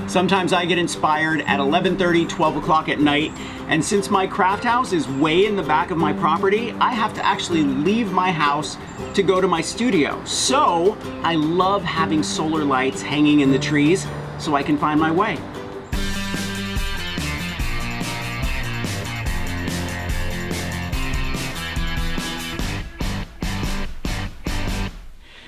Sometimes I get inspired at 11:30, 12 o'clock at night, and since my craft house is way in the back of my property, I have to actually leave my house to go to my studio. So I love having solar lights hanging in the trees so I can find my way.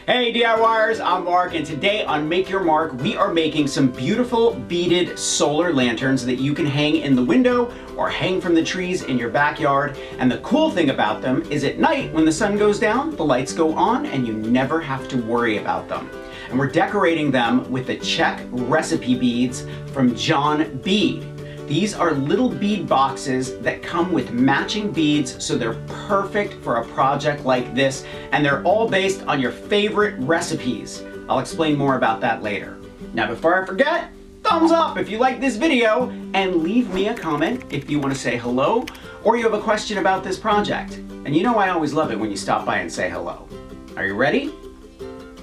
Hey DIYers, I'm Mark, and today on Make Your Mark, we are making some beautiful beaded solar lanterns that you can hang in the window or hang from the trees in your backyard. And the cool thing about them is at night when the sun goes down, the lights go on and you never have to worry about them. And we're decorating them with the Czech recipe beads from John Bead. These are little bead boxes that come with matching beads, so they're perfect for a project like this, and they're all based on your favorite recipes. I'll explain more about that later. Now before I forget, thumbs up if you like this video, and leave me a comment if you want to say hello or you have a question about this project. And you know I always love it when you stop by and say hello. Are you ready?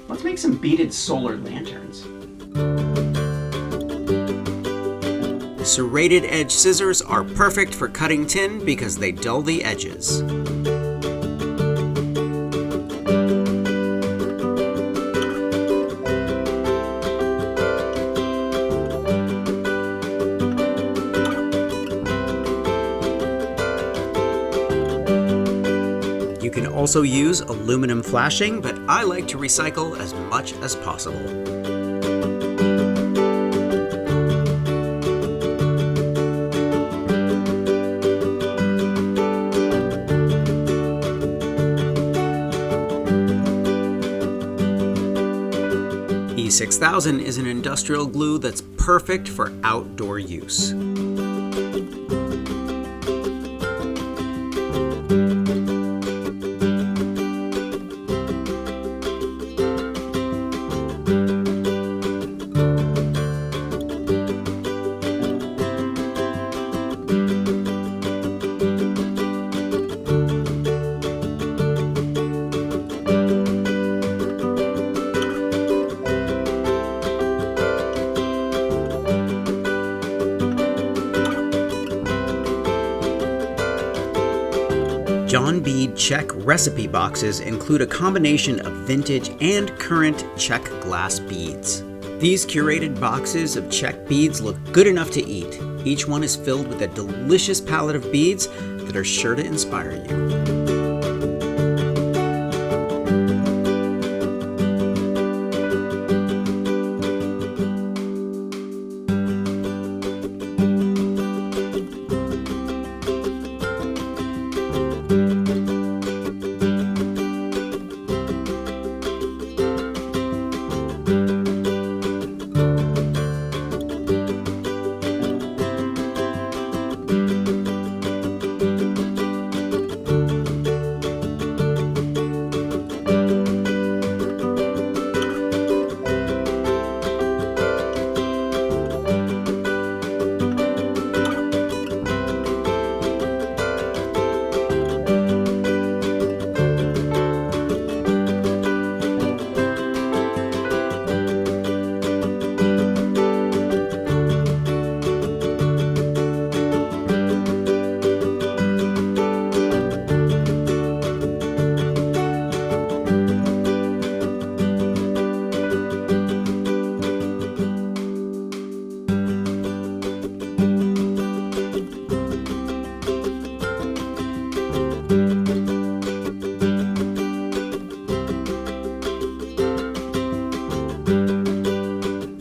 Let's make some beaded solar lanterns. Serrated edge scissors are perfect for cutting tin because they dull the edges. You can also use aluminum flashing, but I like to recycle as much as possible. E6000 is an industrial glue that's perfect for outdoor use. John Bead Czech recipe boxes include a combination of vintage and current Czech glass beads. These curated boxes of Czech beads look good enough to eat. Each one is filled with a delicious palette of beads that are sure to inspire you.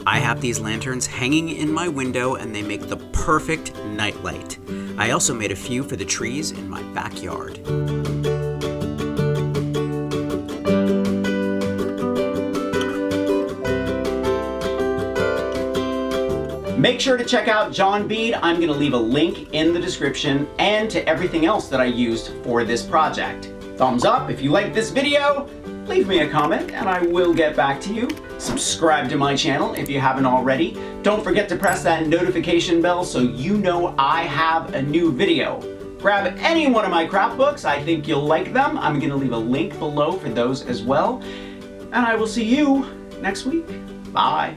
I have these lanterns hanging in my window and they make the perfect nightlight. I also made a few for the trees in my backyard. Make sure to check out John Bead. I'm going to leave a link in the description and to everything else that I used for this project. Thumbs up if you liked this video. Leave me a comment and I will get back to you. Subscribe to my channel if you haven't already. Don't forget to press that notification bell so you know I have a new video. Grab any one of my craft books. I think you'll like them. I'm going to leave a link below for those as well. And I will see you next week. Bye.